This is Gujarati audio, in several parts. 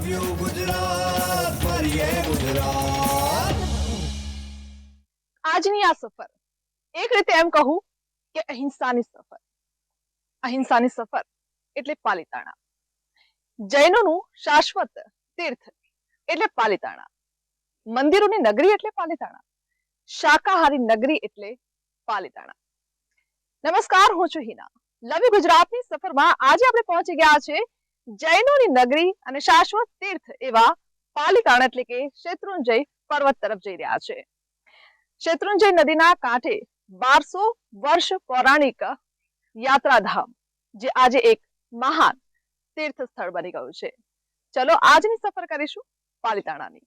you Gujarat, mariye Gujarat. આજની આ સફર એક રીતે એમ કહું કે અહિંસાની સફર. અહિંસાની સફર એટલે પાલિતાણા. જૈનોનું શાશ્વત તીર્થ એટલે પાલિતાણા. મંદિરોની નગરી એટલે પાલિતાણા. શાકાહારી નગરી એટલે પાલિતાણા. નમસ્કાર, હું છું હિના. લવ ગુજરાતની સફરમાં આજે આપણે પહોંચી ગયા છે જૈનોની નગરી અને શાશ્વત તીર્થ એવા પાલિતાણા એટલે કે શેત્રુંજય પર્વત તરફ જઈ રહ્યા છે. શેત્રુંજય નદીના કાંઠે 1200 વર્ષ પૌરાણિક યાત્રાધામ જે આજે એક મહાન તીર્થ સ્થળ બની ગયું છે. ચલો આજની સફર કરીશું પાલિતાણાની.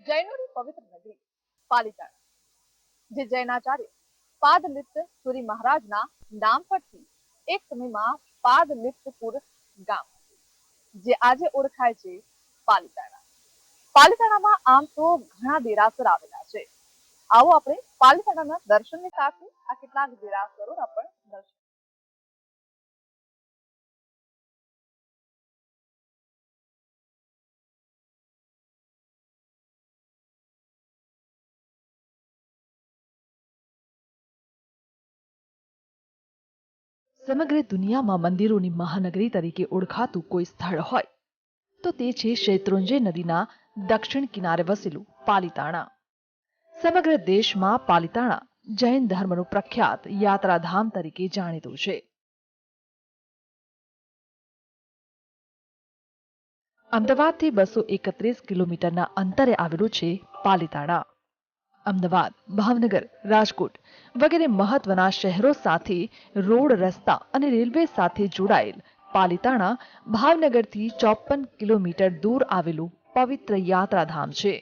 જૈનોની પવિત્ર નગરી પાલિતાણા, જે જૈનાચાર્ય પાદલિપ્ત સુરી મહારાજના નામ પરથી એક સમયમાં પાદલિપ્તપુર ગામ જે આજે ઓળખાય છે પાલિતાણા. પાલિતાણામાં આમ તો ઘણા દેરાસર આવેલા છે. આવો આપણે પાલિતાણાના દર્શનની સાથે આ કેટલાક દેરાસરોના પણ દર્શન. સમગ્ર દુનિયામાં મંદિરોની મહાનગરી તરીકે ઓળખાતું કોઈ સ્થળ હોય તો તે છે શેત્રુંજય નદીના દક્ષિણ કિનારે વસેલું પાલિતાણા. સમગ્ર દેશમાં પાલિતાણા જૈન ધર્મનું પ્રખ્યાત યાત્રાધામ તરીકે જાણીતું છે. અમદાવાદથી 231 કિલોમીટરના અંતરે આવેલું છે પાલિતાણા. અમદાવાદ, ભાવનગર, રાજકોટ વગેરે મહત્વના શહેરો સાથે રોડ, રસ્તા અને રેલવે સાથે જોડાયેલ પાલિતાણા ભાવનગરથી 54 કિલોમીટર દૂર આવેલું પવિત્ર યાત્રાધામ છે.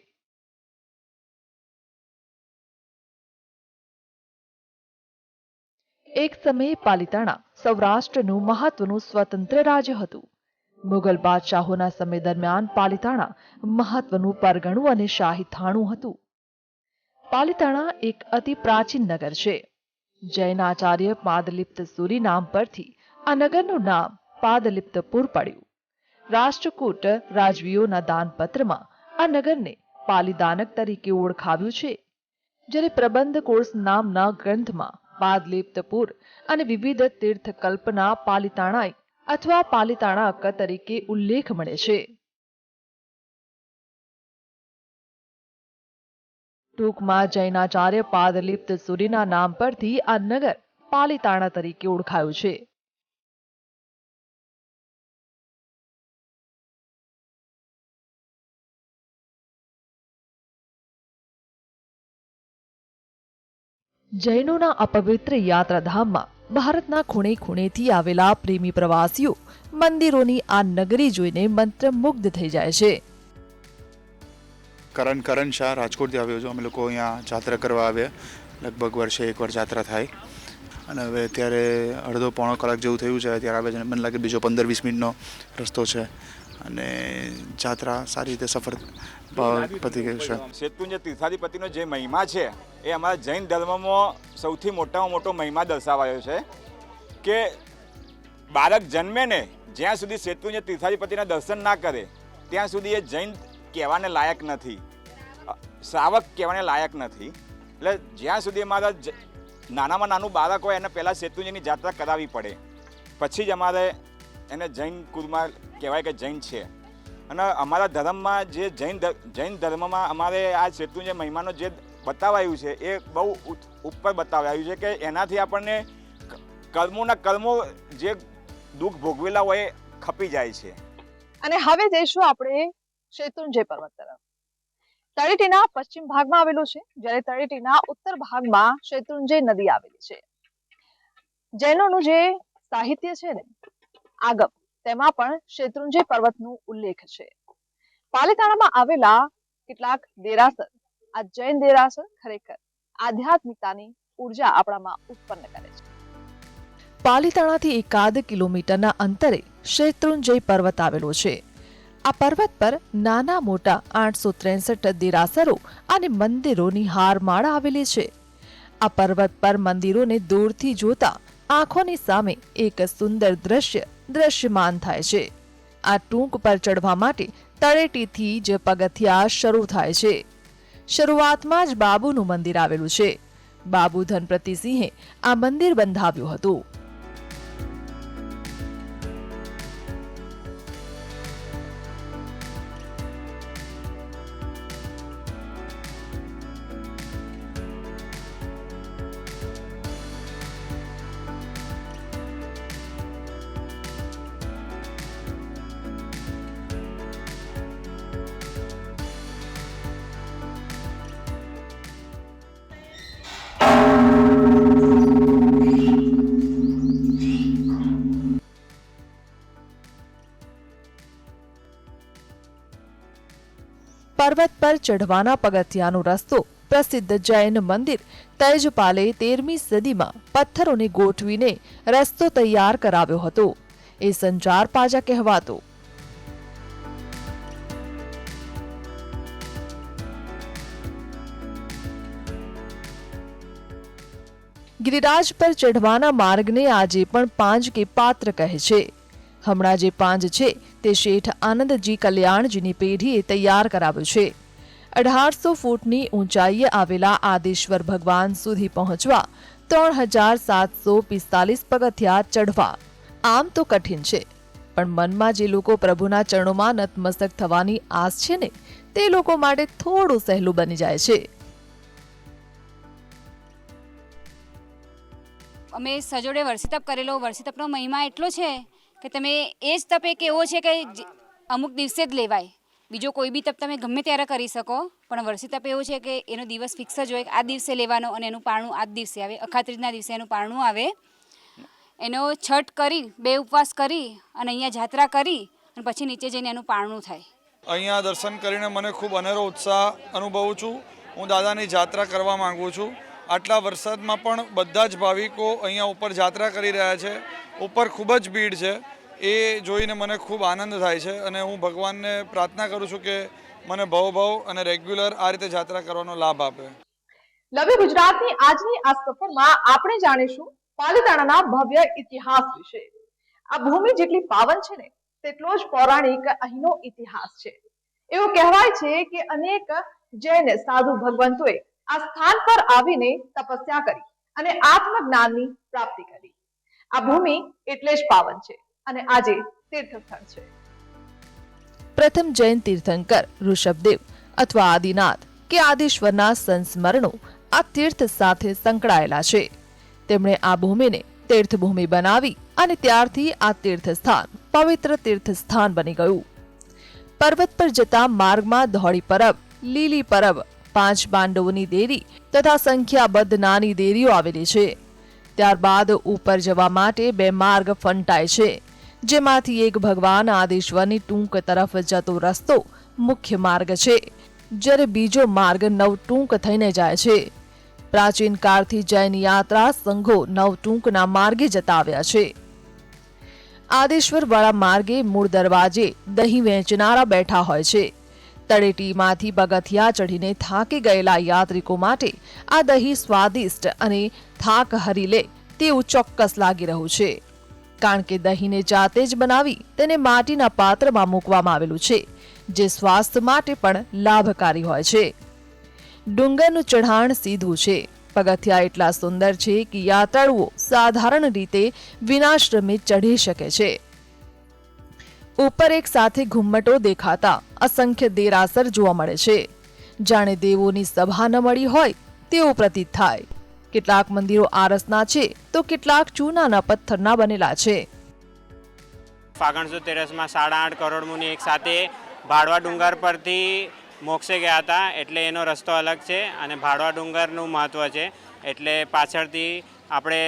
એક સમયે પાલિતાણા સૌરાષ્ટ્રનું મહત્વનું સ્વતંત્ર રાજ્ય હતું. મુગલ બાદશાહોના સમય દરમિયાન પાલિતાણા મહત્વનું પરગણું અને શાહી થાણું હતું. પાલિતાણા એક અતિ પ્રાચીન નગર છે. જૈન આચાર્ય પાદલિપ્ત સુરી નામ પરથી આ નગરનું નામ પાદલિપ્તપુર પડ્યું. રાષ્ટ્રકૂટ રાજવીઓના દાનપત્રમાં આ નગરને પાલિદાનક તરીકે ઓળખાવ્યું છે. જ્યારે પ્રબંધ કોર્સ નામના ગ્રંથમાં પાદલિપ્તપુર અને વિવિધ તીર્થકલ્પના પાલિતાણાઈ અથવા પાલિતાણાક તરીકે ઉલ્લેખ મળે છે. ટૂંકમાં જૈનાચાર્ય પાદલિપ્ત સુરીના નામ પરથી આ નગર પાલિતાણા તરીકે ઓળખાયું છે. જૈનોના અપવિત્ર યાત્રાધામમાં ભારતના ખૂણે ખૂણેથી આવેલા પ્રેમી પ્રવાસીઓ મંદિરોની આ નગરી જોઈને મંત્રમુગ્ધ થઈ જાય છે. કરણ શાહ રાજકોટથી આવ્યો છું. અમે લોકો અહીંયા જાત્રા કરવા આવ્યા. લગભગ વર્ષે એકવાર જાત્રા થાય અને હવે અત્યારે અડધો પોણો કલાક જેવું થયું છે. ત્યારે આવે છે મને લાગે બીજો 15-20 મિનિટનો રસ્તો છે અને જાત્રા સારી રીતે સફળ પતી ગયું છે. શેત્રુંજય તીર્થાધિપતિનો જે મહિમા છે એ અમારા જૈન ધર્મમાં સૌથી મોટામાં મોટો મહિમા દર્શાવાયો છે કે બાળક જન્મે ને જ્યાં સુધી શેત્રુંજય તીર્થાધિપતિના દર્શન ના કરે ત્યાં સુધી એ જૈન કહેવાને લાયક નથી, શ્રાવક કહેવાને લાયક નથી. એટલે જ્યાં સુધી અમારા નાનામાં નાનું બાળક હોય એને પહેલાં શેત્રુંજયની જાત્રા કરાવવી પડે, પછી જ અમારે એને જૈન કુળમાં કહેવાય કે જૈન છે. અને અમારા ધર્મમાં જે જૈન ધર્મમાં અમારે આ શેત્રુંજય મહિમાનો જે બતાવાયું છે એ બહુ ઉપર બતાવાયું છે કે એનાથી આપણને કર્મોના કર્મો જે દુઃખ ભોગવેલા હોય એ ખપી જાય છે. અને હવે જઈશું આપણે શેત્રુંજય પર્વત તરફ. તળેટીના પશ્ચિમ ભાગમાં આવેલો છે, જ્યારે તળેટીના ઉત્તર ભાગમાં શેત્રુંજય નદી આવેલી છે. જૈનોનું જે સાહિત્ય છે ને આગમ, તેમાં પણ શેત્રુંજય પર્વતનો ઉલ્લેખ છે. પાલિતાણામાં આવેલા કેટલાક દેરાસર, આ જૈન દેરાસર ખરેખર આધ્યાત્મિકતાની ઉર્જા આપણામાં ઉત્પન્ન કરે છે. પાલિતાણાથી 1 કિલોમીટરના અંતરે શેત્રુંજય પર્વત આવેલો છે. આ પર્વત પર નાના મોટા 863 દેરાસરો અને મંદિરોની હારમાળા આવેલી છે. આ પર્વત પર મંદિરોને દૂરથી જોતા આંખોની સામે એક સુંદર દ્રશ્યમાન થાય છે. આ ટૂંક પર ચડવા માટે તળેટીથી જ પગથિયા શરૂ થાય છે. શરૂઆતમાં જ બાબુનું મંદિર આવેલું છે. બાબુ ધનપતિસિંહે આ મંદિર બંધાવ્યું હતું. પર્વત પર ચઢવાના પગથિયાનો રસ્તો પ્રસિદ્ધ જૈન મંદિર તૈજપાલે 13મી સદીમાં પથ્થરોને ગોઠવીને રસ્તો તૈયાર કરાવ્યો હતો. એ સંચાર પાજા કહેવાતો. ગિરિરાજ પર ચઢવાના માર્ગને આજે પણ પાંજ કે પાત્ર કહે છે. હમણાં જે પાંજ છે તે શેઠ આનંદજી કલ્યાણજીની પેઢીએ તૈયાર કરાવ્યું છે. 1800 ફૂટની ઊંચાઈએ આવેલા આદેશ્વર ભગવાન સુધી પહોંચવા 3745 પગથિયા ચઢવા આમ તો કઠિન છે, પણ મનમાં જે લોકો પ્રભુના ચરણોમાં નતમસ્તક થવાની આસ છે ને, તે લોકો માટે થોડું સહેલું બની જાય છે. અમે સજોડે વર્ષી તપ કરેલો. વર્ષી તપનો મહિમા એટલો છે કે તમે એ જ તપ એક એવો છે કે અમુક દિવસે જ લેવાય. બીજો કોઈ બી તપ તમે ગમે ત્યારે કરી શકો, પણ વર્ષી તપ એવો છે કે એનો દિવસ ફિક્સ જ હોય, આ દિવસે લેવાનો અને એનું પારણું આ જ દિવસે આવે. અખાત્રીજના દિવસે એનું પારણું આવે. એનો છઠ કરી 2 ઉપવાસ કરી અને અહીંયા જાત્રા કરી અને પછી નીચે જઈને એનું પારણું થાય. અહીંયા દર્શન કરીને મને ખૂબ અનેરો ઉત્સાહ અનુભવું છું. હું દાદાની જાત્રા કરવા માંગુ છું. આટલા વરસાદમાં પણ બધા જ ભાવિકો અહીંયા ઉપર જાત્રા કરી રહ્યા છે. ઉપર ખૂબ જ ભીડ છે. એ જોઈને મને ખૂબ આનંદ થાય છે અને હું ભગવાનને પ્રાર્થના કરું છું કે મને ભવ અને રેગ્યુલર આ રીતે જાત્રા કરવાનો લાભ આપે. લવે ગુજરાતની આજની આ સફરમાં આપણે જાણીશું પાલિતાણાના ભવ્ય ઇતિહાસ વિશે. આ ભૂમિ જેટલી પાવન છે ને, તેટલો જ પૌરાણિક અહીંનો ઇતિહાસ છે. એવું કહેવાય છે કે અનેક જૈન સાધુ ભગવંતોએ આ સ્થાન પર આવીને તપસ્યા કરી અને આત્મજ્ઞાનની પ્રાપ્તિ કરી. આ ભૂમિ એટલે જ પાવન છે અને આજે તીર્થસ્થળ છે. પ્રથમ જૈન તીર્થંકર ઋષભદેવ અથવા આદિનાથ કે આદિશ્વરના સંસ્મરણો આ તીર્થ સાથે સંકળાયેલા છે. તેમણે આ ભૂમિને તીર્થભૂમિ બનાવી અને ત્યારથી આ તીર્થસ્થાન પવિત્ર તીર્થસ્થાન બની ગયું. પર્વત પર જતા માર્ગમાં ધોળી પરબ, લીલી પરબ, 5 પાંડવોની દેરી તથા સંખ્યાબદ્ધ નાની દેરીઓ આવેલી છે. ત્યારબાદ ઉપર જવા માટે 2 માર્ગ ફંટાય છે, જેમાંથી એક ભગવાન આદેશ્વરની ટૂંક તરફ જતો રસ્તો મુખ્ય માર્ગ છે, જ્યારે બીજો માર્ગ નવટૂંક થઈને જાય છે. પ્રાચીન કાળથી જૈન યાત્રા સંઘો નવટૂંકના માર્ગે જતા આવ્યા છે. આદેશ્વર વાળા માર્ગે મૂળ દરવાજે દહીં વેચનારા બેઠા હોય છે. તળેટીમાંથી પગથિયા ચઢીને થાકી ગયેલા યાત્રિકો માટે આ દહીં સ્વાદિષ્ટ અને થાક હરી લે તેવું ચોક્કસ લાગી રહ્યું છે, કારણ કે દહીંને જાતે જ બનાવી તેને માટીના પાત્રમાં મૂકવામાં આવેલું છે, જે સ્વાસ્થ્ય માટે પણ લાભકારી હોય છે. ડુંગરનું ચઢાણ સીધું છે. પગથિયા એટલા સુંદર છે કે યાત્રાળુઓ સાધારણ રીતે વિનાશ્રમે ચઢી શકે છે. ઉપર એક સાથે ઘુમ્મટો દેખાતા અસંખ્ય દેરાસર જોવા મળે છે. જાણે દેવોની સભા ન મળી હોય તેવું પ્રતીત થાય. કેટલાક મંદિરો આરસના છે તો કેટલાક ચૂનાના પથ્થરના બનેલા છે. ફાગણ સુદ તેરસમાં 8.5 કરોડ મુનિ એક સાથે ભાડવા ડુંગર પરથી મોક્ષે ગયા હતા, એટલે એનો રસ્તો અલગ છે અને ભાડવા ડુંગરનું મહત્ત્વ છે. એટલે પાછળથી આપણે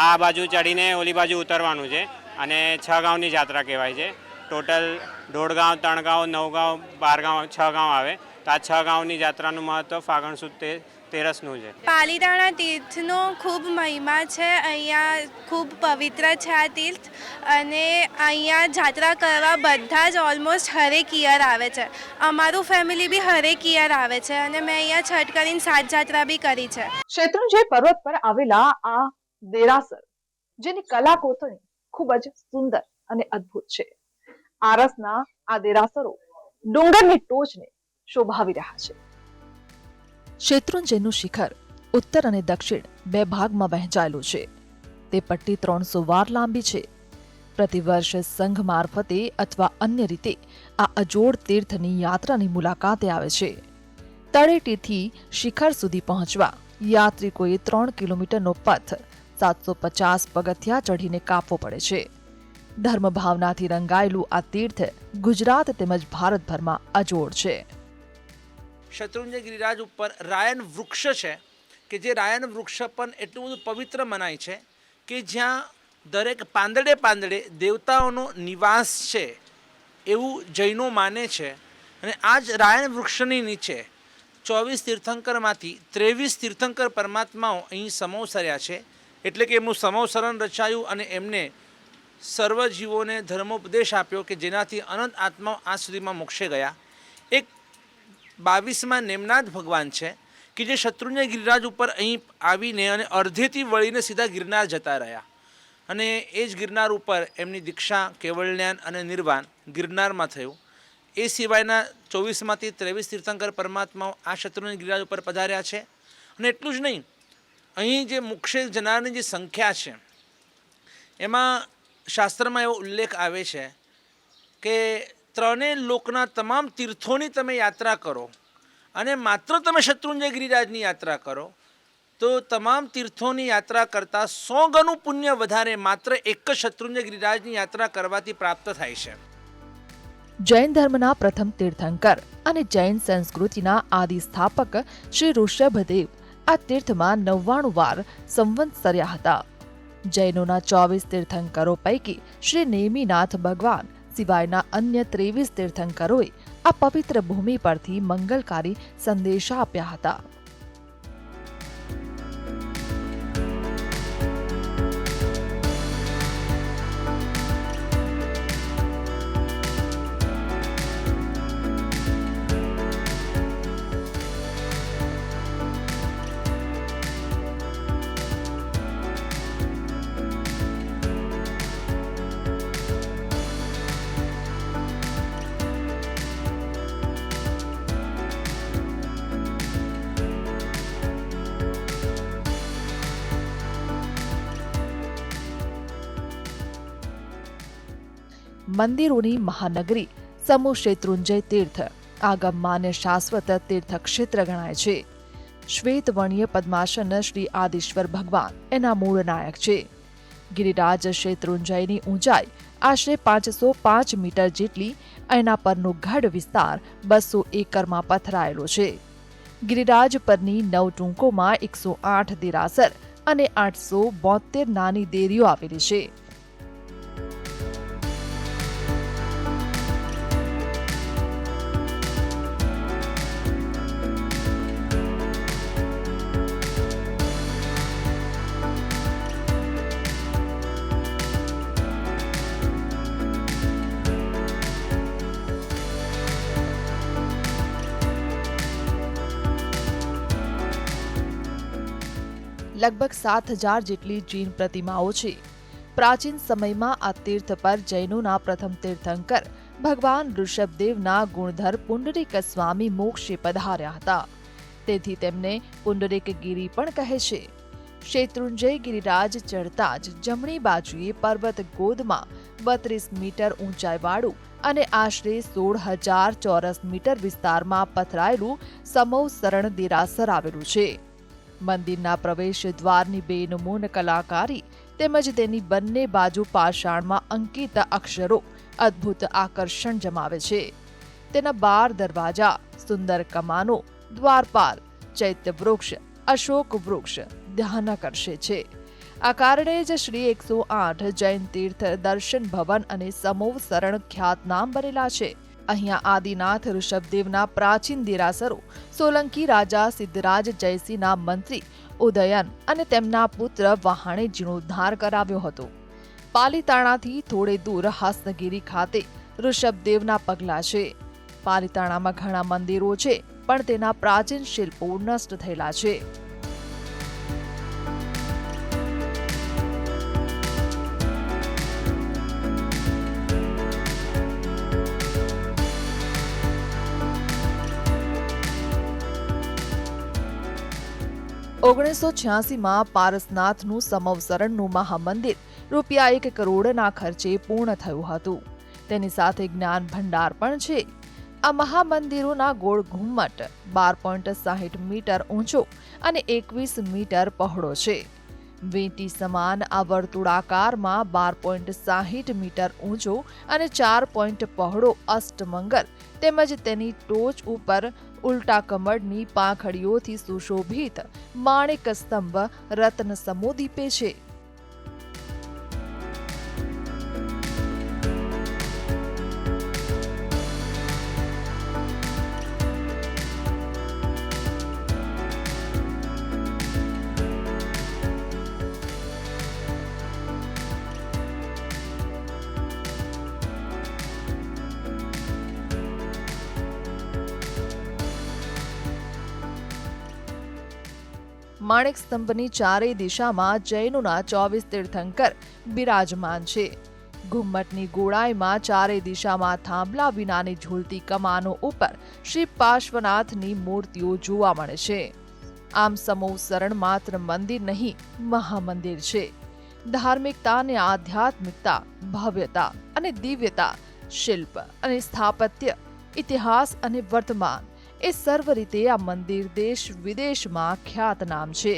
આ બાજુ ચડીને ઓલી બાજુ ઉતરવાનું છે અને 6 ગાંવની જાત્રા કહેવાય છે. ટોટલ 1.5 ગાંવ, 3 ગાંવ, 9 ગાંવ, 12 ગાંવ, 6 ગાંવ આવે. તો આ 6 ગાંવની જાત્રાનું મહત્ત્વ ફાગણ સુદ તેરસનું છે. પાલીતાણા તીર્થનો ખૂબ મહિમા છે. અહીંયા ખૂબ પવિત્ર છે આ તીર્થ, અને અહીંયા જાત્રા કરવા બધા જ ઓલમોસ્ટ હરેક યર આવે છે. અમારું ફેમિલી બી હરેક યર આવે છે અને મેં અહીંયા છઠ કરીને 7 જાત્રા બી કરી છે. શેત્રુંજય પર્વત પર આવેલા આ દેરાસર, જેની કલા કોતરણી ખૂબ જ સુંદર અને અદ્ભુત છે. આરસના આ દેરાસરો ડુંગરની ટોચને શોભાવી રહ્યા છે. શેત્રુંજયનું શિખર ઉત્તર અને દક્ષિણ 2 ભાગમાં વહેંચાયેલું છે. તે પટ્ટી 300 વાર લાંબી છે. પ્રતિવર્ષ સંઘ મારફતે અથવા અન્ય રીતે આ અજોડ તીર્થની યાત્રાની મુલાકાતે આવે છે. તળેટીથી શિખર સુધી પહોંચવા યાત્રિકોએ 3 કિલોમીટરનો પથ 750 પગથિયા ચઢીને કાપવો પડે છે. ધર્મ ભાવનાથી રંગાયેલું આ તીર્થ ગુજરાત તેમજ ભારતભરમાં અજોડ છે. શત્રુંજય ગિરિરાજ ઉપર રાયન વૃક્ષ છે કે જે રાયન વૃક્ષ પણ એટલું બધું પવિત્ર મનાય છે કે જ્યાં દરેક પાંદડે દેવતાઓનો નિવાસ છે એવું જૈનો માને છે. અને આ જ રાયન વૃક્ષની નીચે 24 તીર્થંકરમાંથી 23 તીર્થંકર પરમાત્માઓ અહીં સમવસર્યા છે. એટલે કે એમનું સમવસરણ રચાયું અને એમને સર્વ જીવોને ધર્મોપદેશ આપ્યો કે જેનાથી અનંત આત્માઓ આજ સુધીમાં મોક્ષે ગયા. એક 22માં નેમનાથ ભગવાન છે કે જે શત્રુંજય ગિરિરાજ ઉપર અહીં આવીને અને અડધેથી વળીને સીધા ગિરનાર જતા રહ્યા. અને એ જ ગિરનાર ઉપર એમની દીક્ષા, કેવળજ્ઞાન અને નિર્વાણ ગિરનારમાં થયું. એ સિવાયના 24માંથી 23 તીર્થંકર પરમાત્માઓ આ શત્રુંજય ગિરિરાજ ઉપર પધાર્યા છે. અને એટલું જ નહીં, અહીં જે મોક્ષે જનારની જે સંખ્યા છે એમાં શાસ્ત્રમાં એવો ઉલ્લેખ આવે છે કે 3 લોકના તમામ તીર્થોની તમે યાત્રા કરો અને માત્ર તમે શત્રુંજય ગિરિરાજની યાત્રા કરો તો તમામ તીર્થોની યાત્રા કરતાં 100 ગણું પુણ્ય વધારે માત્ર એક જ શત્રુંજય ગિરિરાજની યાત્રા કરવાથી પ્રાપ્ત થાય છે. જૈન ધર્મના પ્રથમ તીર્થંકર અને જૈન સંસ્કૃતિના આદિ સ્થાપક શ્રી ઋષભદેવ આ તીર્થમાં 99 વાર સંવત્સર્યા હતા. જૈનોના 24 તીર્થંકરો પૈકી શ્રી નેમિનાથ ભગવાન સિવાયના અન્ય 23 તીર્થંકરોએ આ પવિત્ર ભૂમિ પરથી મંગલકારી સંદેશા આપ્યા હતા. મંદિરોની મહાનગરી સમૂહ શેત્રુંજય તીર્થ આગમમાન્ય શાશ્વત તીર્થક્ષેત્ર ગણાય છે. શ્વેતવર્ણીય પદ્માસન શ્રી આદિશ્વર ભગવાન એના મૂળ નાયક છે. ગિરિરાજ શેત્રુંજયની ઊંચાઈ આશરે 505 મીટર જેટલી, એના પરનો ગઢ વિસ્તાર 200 એકરમાં પથરાયેલો છે. ગિરિરાજ પરની 9 ટૂંકોમાં 108 દેરાસર અને 872 નાની દેરીઓ આવેલી છે. લગભગ 7000 જેટલી જૈન પ્રતિમાઓ છે. પ્રાચીન સમયમાં આ તીર્થ પર જૈનોના પ્રથમ તીર્થંકર ભગવાન ઋષભદેવના ગુણધર પુંડરીક સ્વામી મોક્ષે પધાર્યા હતા. તેથી તેમને પુંડરીક ગિરી પણ કહે છે. શેત્રુંજય ગિરિરાજ ચડતા જ જમણી બાજુએ પર્વત ગોદમાં 32 મીટર ઊંચાઈવાળું અને આશરે 16,000 ચોરસ મીટર વિસ્તારમાં પથરાયેલું સમૌસરણ દેરાસર આવેલું છે. મંદિરના પ્રવેશ દ્વારની બેનમૂન કલાકારી તેમજ તેની બંને બાજુ પાષાણમાં અંકિત અક્ષરો અદ્ભુત આકર્ષણ જમાવે છે. તેના 12 દરવાજા, સુંદર કમાનો, દ્વારપાલ, ચૈત્ય વૃક્ષ, અશોક વૃક્ષ ધ્યાન આકર્ષે છે. આ કારણે જ શ્રી 108 જૈન તીર્થ દર્શન ભવન અને સમોવ શરણ ખ્યાતનામ બનેલા છે. અહીંયા આદિનાથ ઋષભદેવના પ્રાચીન દેરાસરો, સોલંકી રાજા સિદ્ધરાજ જયસિંહના મંત્રી ઉદયન અને તેમના પુત્ર વહાણે જીર્ણોદ્ધાર કરાવ્યો હતો. પાલીતાણાથી થોડે દૂર હાસનગીરી ખાતે ઋષભદેવના પગલા છે. પાલીતાણામાં ઘણા મંદિરો છે, પણ તેના પ્રાચીન શિલ્પો નષ્ટ થયેલા છે. માં પારસનાથનું સમવસરણનું મહામંદિર ₹1 કરોડના ખર્ચે પૂર્ણ થયું હતું. તેની સાથે જ્ઞાન ભંડાર પણ છે. આ મહામંદિરોના ગોળ ઘુમ્મટ 12.60 મીટર ઊંચો અને 21 મીટર પહોળો છે. વીંટી સમાન આ વર્તુળાકારમાં 12.60 મીટર ઊંચો અને 4 પોઈન્ટ પહોળો અષ્ટમંગલ તેમજ તેની ટોચ ઉપર ઉલટા કમળની પાંખડીઓથી સુશોભિત માણેક સ્તંભ રત્ન સમો દીપે છે. માણેક સ્તંભની ચારેય દિશામાં જૈનોના 24 તીર્થંકર બિરાજમાન છે. ઘુમ્મટની ગોળાઈમાં ચારેય દિશામાં થાંભલા વિનાની ઝૂલતી કમાનો ઉપર શ્રી પાર્શ્વનાથની મૂર્તિઓ જોવા મળે છે. આમ સમૂહ શરણ માત્ર મંદિર નહીં, મહામંદિર છે. ધાર્મિકતા અને આધ્યાત્મિકતા, ભવ્યતા અને દિવ્યતા, શિલ્પ અને સ્થાપત્ય, ઇતિહાસ અને વર્તમાન એ સર્વ રીતે આ મંદિર દેશ વિદેશમાં ખ્યાતનામ છે.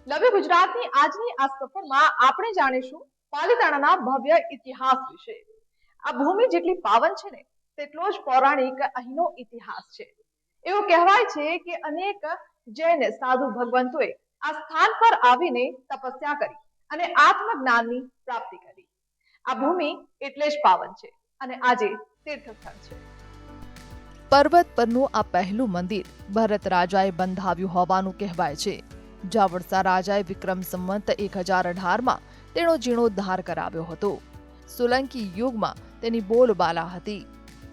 નવી ગુજરાતની આજની આ સફરમાં આપણે જાણીશું પાલીતાણાના ભવ્ય ઇતિહાસ વિશે. આ ભૂમિ જેટલી પાવન છે ને તેટલો જ પૌરાણિક અહીંનો ઇતિહાસ છે. એવું કહેવાય છે કે અનેક જૈન સાધુ ભગવંતોએ આ સ્થાન પર આવીને તપસ્યા કરી અને આત્મજ્ઞાનની પ્રાપ્તિ કરી. આ ભૂમિ એટલે જ પાવન છે અને આજે તીર્થસ્થળ છે. પર્વત પરનું આ પહેલું મંદિર ભરત રાજાએ બંધાવ્યું હોવાનું કહેવાય છે. જાવળસા રાજાએ વિક્રમ સંવંત 1018માં તેનો જીર્ણોદ્ધાર કરાવ્યો હતો. સોલંકી યુગમાં તેની બોલબાલા હતી.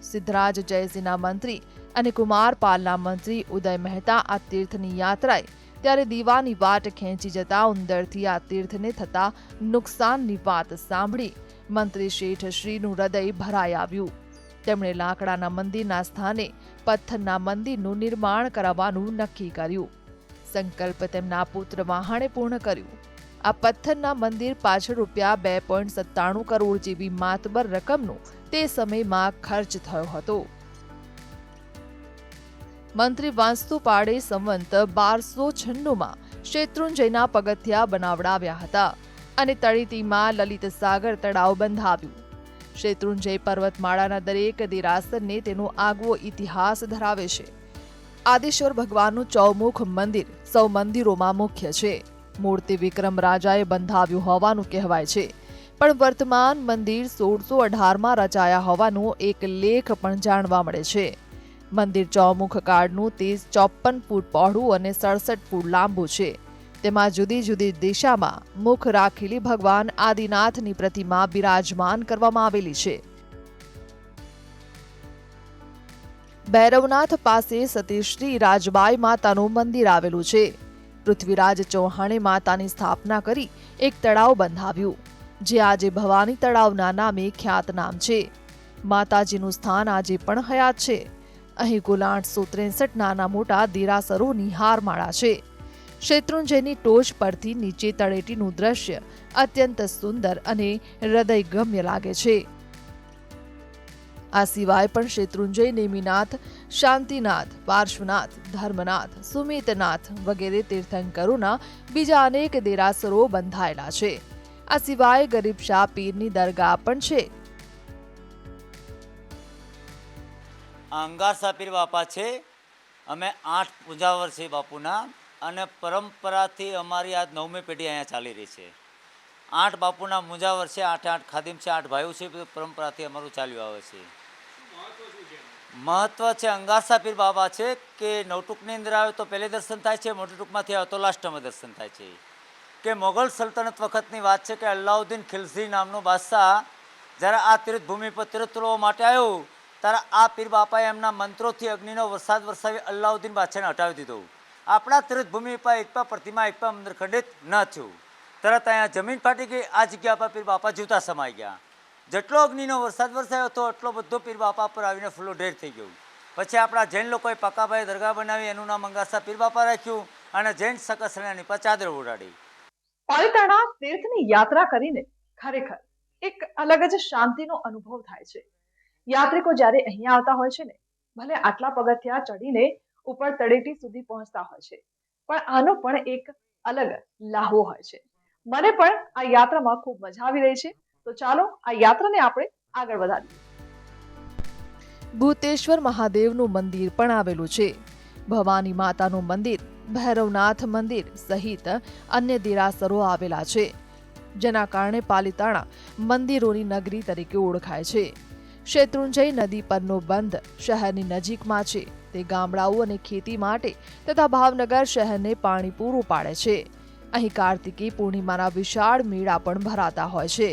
સિદ્ધરાજ જયસિંહના મંત્રી અને કુમારપાલના મંત્રી ઉદય મહેતા આ તીર્થની યાત્રાએ ત્યારે દીવાની વાટ ખેંચી જતા ઉંદરથી આ તીર્થને થતા નુકસાનની વાત સાંભળી મંત્રી શેઠ શ્રીનું હૃદય ભરાઈ આવ્યું. તેમણે લાકડાના મંદિરના સ્થાને પથ્થરના મંદિરનું નિર્માણ કરાવવાનું નક્કી કર્યું. સંકલ્પ તેમના પુત્ર વહાણે પૂર્ણ કર્યું. આ પથ્થરના મંદિર પાછળ ₹2.97 કરોડ જેવી માતબર રકમનો તે સમયમાં ખર્ચ થયો હતો. મંત્રી વાસ્તુપાળે સંવંત 1296માં શેત્રુંજયના પગથિયા બનાવડાવ્યા હતા અને તળેટીમાં લલિત સાગર તળાવ બંધાવ્યું. શેત્રુંજય પર્વતમાળાના દરેક દેરાસરને તેનો આગવો ઇતિહાસ ધરાવે છે. આદિશ્વર ભગવાનનું ચૌમુખ મંદિર સૌ મંદિરોમાં મુખ્ય છે. મૂર્તિ વિક્રમ રાજાએ બંધાવ્યું હોવાનું કહેવાય છે, પણ વર્તમાન મંદિર 1618માં રચાયા હોવાનો એક લેખ પણ જાણવા મળે છે. મંદિર ચૌમુખ કાળનું તે 54 ફૂટ પહોળું અને 67 ફૂટ લાંબુ છે. તેમાં જુદી જુદી દિશામાં મુખ રાખેલી ભગવાન આદિનાથની પ્રતિમા બિરાજમાન કરવામાં આવેલી છે. ભૈરવનાથ પાસે સતીશ્રી રાજબાઈ માતાનું મંદિર આવેલું છે. પૃથ્વીરાજ ચૌહાણે માતાની સ્થાપના કરી એક તળાવ બંધાવ્યું, જે આજે ભવાની તળાવના નામે ખ્યાતનામ છે. માતાજીનું સ્થાન આજે પણ હયાત છે. અહીં કુલ 863 નાના મોટા દેરાસરોની હારમાળા છે. શેત્રુંજયની ટોચ પરથી નીચે તળેટીનું દ્રશ્ય અત્યંત સુંદર અને હૃદયગમ્ય લાગે છે. આ સિવાય પણ શેત્રુંજય નેમિનાથ, શાંતિનાથ, પાર્શ્વનાથ, ધર્મનાથ, સુમિતનાથ વગેરે તીર્થંકરોના બીજા અનેક દેરાસરો બંધાયેલા છે. આ સિવાય ગરીબ શાહ પીરની દરગાહ પણ છે. અંગારસા પીર બાપા છે. અમે 8 પૂજા વર્ષે બાપુના અને પરંપરાથી અમારી આ 9મી પેઢી અહીંયા ચાલી રહી છે. 8 બાપુના મુંજા વર્ષે 8 ખાદીમ છે, 8 ભાઈઓ છે. બધું પરંપરાથી અમારું ચાલ્યું આવે છે. મહત્વ છે અંગારસા પીર બાબા છે કે નવટુકની અંદર આવે તો પહેલે દર્શન થાય છે, મોટી ટૂંકમાંથી આવે તો લાસ્ટમાં દર્શન થાય છે. કે મોગલ સલ્તનત વખતની વાત છે કે અલ્લાઉદ્દીન ખિલજી નામનો બાદશાહ જ્યારે આ તીર્થભૂમિ પર તીર્થ તોડવા માટે આવ્યો ત્યારે આ પીર બાપાએ એમના મંત્રોથી અગ્નિનો વરસાદ વરસાવી અલ્લાઉદ્દીન બાદશાહને હટાવી દીધો. આપણા તીર્થભૂમિ પર એક પણ પ્રતિમા, એક પણ મંદિર ખંડિત ન થયું. તરત અહીંયા જમીન ફાટી ગઈ. આ જગ્યા પર પીર બાપા જીવતા સમાઈ ગયા. જેટલો અગ્નિનો વરસાદ વરસાયો હતો એટલો બધો પીર બાપા પર આવીને ફૂલો ઢેર થઈ ગયું. પછી આપણા જૈન લોકોએ પકાભાઈ દરગાહ બનાવી, એનું નામ અંગારસા પીર બાપા રાખ્યું અને જૈન સકસરાની પર ચાદર ઉડાડી. પાલિતાણા તીર્થની યાત્રા કરીને ખરેખર એક અલગ જ શાંતિનો અનુભવ થાય છે. યાત્રિકો જ્યારે અહીંયા આવતા હોય છે ને, ભલે આટલા પગથિયા ચડીને ઉપર તળેટી સુધી પહોંચતા હોય છે, પણ આનો પણ એક અલગ લાહવો હોય છે. મને પણ આ યાત્રામાં ખૂબ મજા આવી રહી છે. તો ચાલો આ યાત્રાને આપણે આગળ વધારીએ. ભૂતેશ્વર મહાદેવનું મંદિર પણ આવેલું છે. ભવાની માતાનું મંદિર, ભૈરવનાથ મંદિર સહિત અન્ય દેરાસરો આવેલા છે, જેના કારણે પાલિતાણા મંદિરોની નગરી તરીકે ઓળખાય છે. શેત્રુંજય નદી પરનો બંધ શહેરની નજીકમાં છે. તે ગામડાઓ અને ખેતી માટે તથા ભાવનગર શહેરને પાણી પૂરું પાડે છે. અહીં કાર્તિકી પૂર્ણિમાના વિશાળ મેળા પણ ભરાતા હોય છે.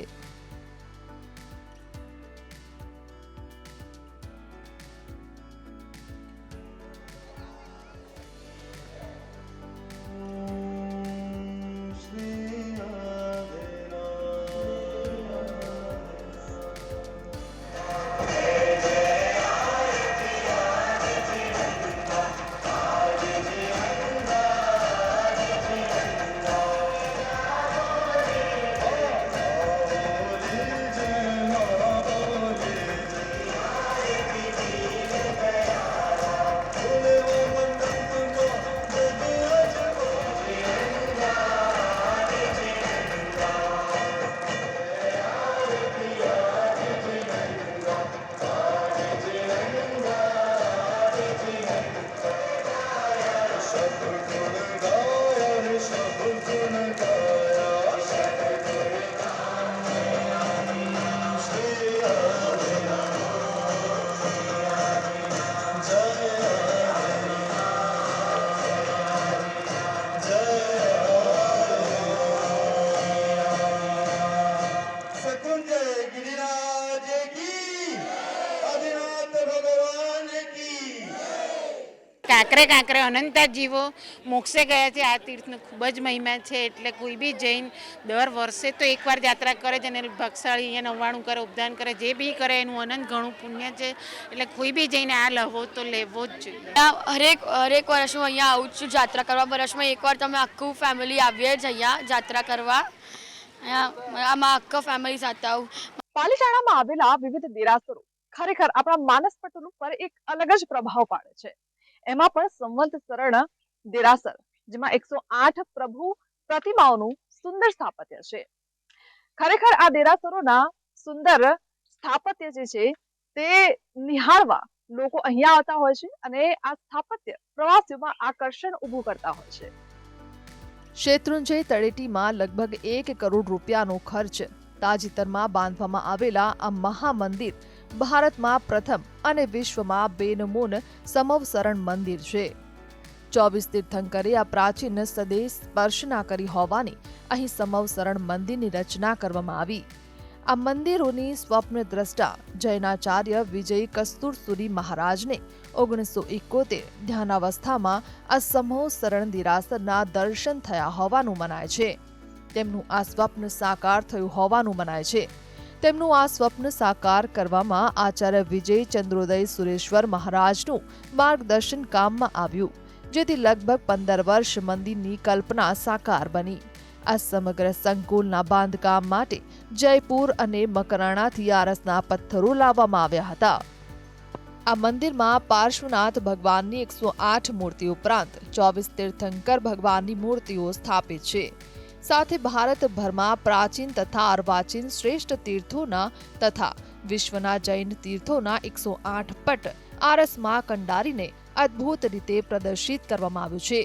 કાંકરે કાંકરે અનંતા જીવો મોક્ષે ગયા છે. આ તીર્થનો ખૂબ જ મહિમા છે. એટલે કોઈ બી જૈન દર વર્ષે તો એકવાર યાત્રા કરે છે અને ભક્ષાળી અહીંયા નવાણું કરે, ઉપદાન કરે, જે બી કરે એનું અનંત ઘણું પુણ્ય છે. એટલે કોઈ બી જઈને આ લહવો તો લેવો જ જોઈએ. હરેક વર્ષ હું અહીંયા આવું છું યાત્રા કરવા. વર્ષમાં એકવાર તમે આખું ફેમિલી આવીએ જ અહીંયા યાત્રા કરવા. આમાં આખા ફેમિલી સાથે આવું. પાલિતાણામાં આવેલા વિવિધ દેરાસરો ખરેખર આપણા માનસ પટલ પર એક અલગ જ પ્રભાવ પાડે છે. એમાં પણ સંવંત શરણ દેરાસર, જેમાં 108 પ્રભુ પ્રતિમાઓનું સુંદર સ્થાપત્ય છે. ખરેખર આ દેરાસરોના સુંદર સ્થાપત્ય જે છે તે નિહાળવા લોકો અહીંયા આવતા હોય છે અને આ સ્થાપત્ય પ્રવાસીઓમાં આકર્ષણ ઊભું કરતા હોય છે. શેત્રુંજય તળેટીમાં લગભગ 1 કરોડ રૂપિયાનો ખર્ચ તાજેતરમાં બાંધવામાં આવેલા આ મહામંદિર ભારતમાં પ્રથમ અને વિશ્વમાં બેનમૂન સમવસરણ મંદિર છે. 24 તીર્થંકરે આ પ્રાચીન સદે સ્પર્શના કરી હોવાની અહીં સમવસરણ મંદિરની રચના કરવામાં આવી. આ મંદિરોની સ્વપ્ન દ્રષ્ટા જૈનાચાર્ય વિજય કસ્તુરસુરી મહારાજને 1971 ધ્યાનાવસ્થામાં આ સમવસરણ દેરાસરના દર્શન થયા હોવાનું મનાય છે. તેમનું આ સ્વપ્ન સાકાર થયું હોવાનું મનાય છે. તેમનું આ સ્વપ્ન સાકાર કરવામાં આચાર્ય વિજય ચંદ્રોદય સુરેશ્વર મહારાજનું માર્ગદર્શન કામમાં આવ્યું, જેથી લગભગ 15 વર્ષ મંદિરની કલ્પના સાકાર બની. આ સમગ્ર સંકુલના બાંધકામ માટે જયપુર અને મકરાણાથી આરસના પથ્થરો લાવવામાં આવ્યા હતા. આ મંદિરમાં પાર્શ્વનાથ ભગવાનની 108 મૂર્તિ ઉપરાંત 24 તીર્થંકર ભગવાનની મૂર્તિઓ સ્થાપિત છે. સાથે ભારતભરમાં પ્રાચીન તથા અર્વાચીન શ્રેષ્ઠ તીર્થોના તથા વિશ્વના જૈન તીર્થોના 108 પટ આરસમાં કંડારીને અદ્ભુત રીતે પ્રદર્શિત કરવામાં આવ્યું છે.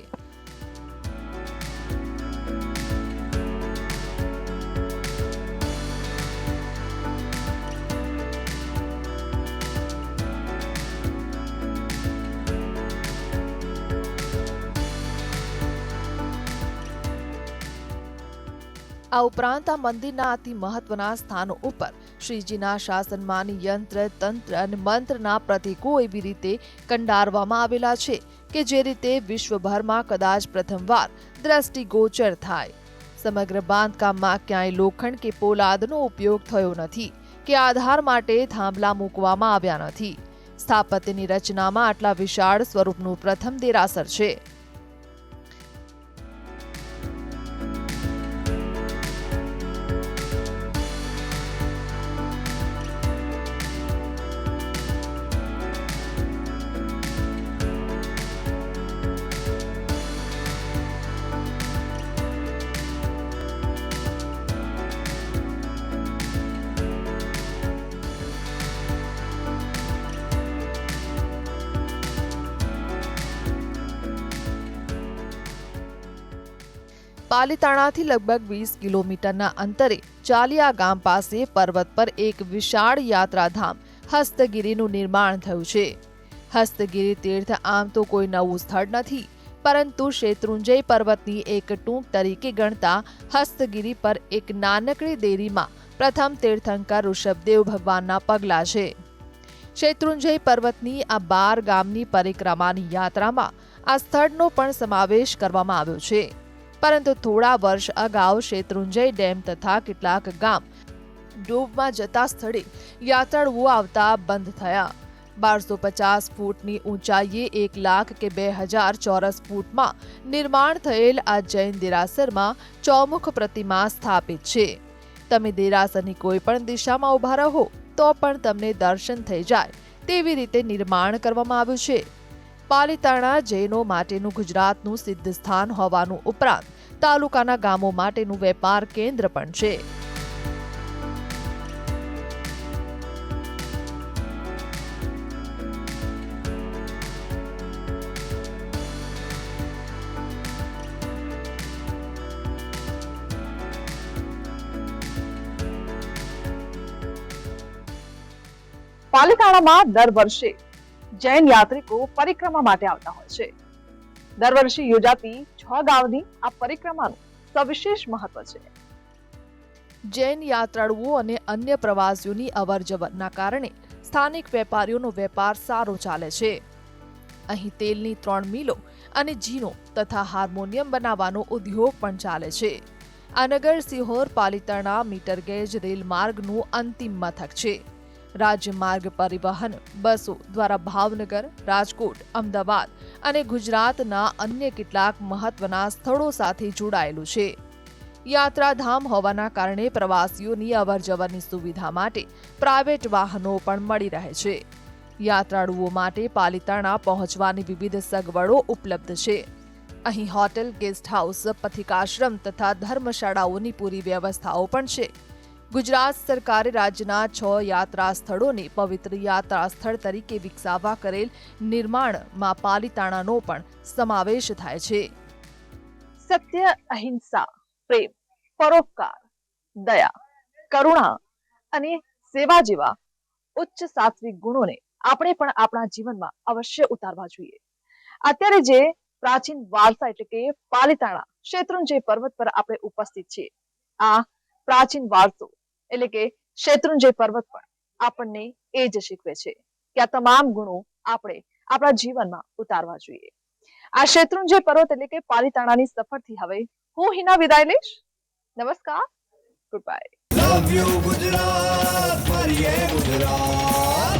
આ ઉપરાંત આ મંદિરના અતિ મહત્વના સ્થાનો ઉપર શ્રીજીના શાસનમાંની યંત્ર, તંત્ર અને મંત્રના પ્રતીકો એવી રીતે કંડારવામાં આવેલા છે કે જે રીતે વિશ્વભરમાં કદાચ પ્રથમવાર દ્રષ્ટિગોચર થાય. સમગ્ર બાંધકામમાં ક્યાંય લોખંડ કે પોલાદનો ઉપયોગ થયો નથી કે આધાર માટે થાંભલા મૂકવામાં આવ્યા નથી. સ્થાપત્યની રચનામાં આટલા વિશાળ સ્વરૂપનું પ્રથમ દેરાસર છે. પાલીતાણાથી લગભગ 20 કિલોમીટરના અંતરે ચાલિયા ગામ પાસે પર્વત પર એક વિશાળ યાત્રાધામ હસ્તગીરીનું નિર્માણ થયું છે. હસ્તગીરી તીર્થ આમ તો કોઈ નવું સ્થળ નથી, પરંતુ શેત્રુંજય પર્વતની એક ટૂંક તરીકે ગણતા હસ્તગીરી પર એક નાનકડી દેરીમાં પ્રથમ તીર્થંકર ઋષભદેવ ભગવાનના પગલાં છે. શેત્રુંજય પર્વતની આ 12 ગામની પરિક્રમાની યાત્રામાં આ સ્થળનો પણ સમાવેશ કરવામાં આવ્યો છે. પરંતુ થોડા વર્ષ અગાઉ શેત્રુંજય ડેમ તથા કેટલાક ગામ ડૂબમાં જતા સ્થળે યાત્રાળુઓ આવતા બંધ થયા. 1250 ફૂટની ઊંચાઈએ 1 લાખ કે 2000 ચોરસ ફૂટમાં નિર્માણ થયેલ આ જૈન દેરાસરમાં ચૌમુખ પ્રતિમા સ્થાપિત છે. તમે દેરાસરની કોઈ પણ દિશામાં ઊભા રહો તો પણ તમને દર્શન થઈ જાય તેવી રીતે નિર્માણ કરવામાં આવ્યું છે. પાલીતાણા જૈનો માટેનું ગુજરાતનું સિદ્ધ સ્થાન હોવાનું ઉપરાંત તાલુકાના ગામો માટેનું વેપાર કેન્દ્ર પણ છે. પાલીતાણામાં દર વર્ષે જૈન યાત્રિકો પરિક્રમા માટે આવતા હોય છે. દર વર્ષે યોજાતી 6 ગામની આ પરિક્રમાનું સવિશેષ મહત્વ છે. જૈન યાત્રાળુઓ અને અન્ય પ્રવાસીઓની અવરજવરના કારણે સ્થાનિક વેપારીઓનો વેપાર સારો ચાલે છે. અહીં તેલની 3 મિલો અને જીનો તથા હાર્મોનિયમ બનાવવાનો ઉદ્યોગ પણ ચાલે છે. આ નગર Sihor Palitana metre gauge rail માર્ગનું અંતિમ મથક છે. રાજ્ય માર્ગ પરિવહન બસો દ્વારા ભાવનગર, રાજકોટ, અમદાવાદ અને ગુજરાતના અન્ય કેટલાક મહત્વના સ્થળો સાથે જોડાયેલું છે. યાત્રાધામ હોવાના કારણે પ્રવાસીઓની અવરજવરની સુવિધા માટે પ્રાઇવેટ વાહનો પણ મળી રહે છે. યાત્રાળુઓ માટે પાલીતાણા પહોંચવાની વિવિધ સગવડો ઉપલબ્ધ છે. અહીં હોટેલ, ગેસ્ટ હાઉસ, પથિકાશ્રમ તથા ધર્મશાળાઓની પૂરી વ્યવસ્થાઓ પણ છે. ગુજરાત સરકારે રાજ્યના 6 યાત્રા સ્થળોને પવિત્ર યાત્રા સ્થળ તરીકે વિકસાવવા કરેલ નિર્માણમાં પાલીતાણાનો પણ સમાવેશ થાય છે. સત્ય, અહિંસા, પ્રેમ, પરોપકાર, દયા, કરુણા અને સેવા જેવા ઉચ્ચ સાત્વિક ગુણોને આપણે પણ આપણા જીવનમાં અવશ્ય ઉતારવા જોઈએ. અત્યારે જે પ્રાચીન વારસા એટલે કે પાલીતાણા શેત્રુંજય પર્વત પર આપણે ઉપસ્થિત છીએ. આ પ્રાચીન વારસો એટલે કે શેત્રુંજય પર્વત પણ આપણને એ જ શીખવે છે કે આ તમામ ગુણો આપણે આપણા જીવનમાં ઉતારવા જોઈએ. આ શેત્રુંજય પર્વત એટલે કે પાલીતાણાની સફરથી હવે હું હિના વિદાય લઈશ. નમસ્કાર, good bye. Love you Gujarat, મારી એ ગુજરાત.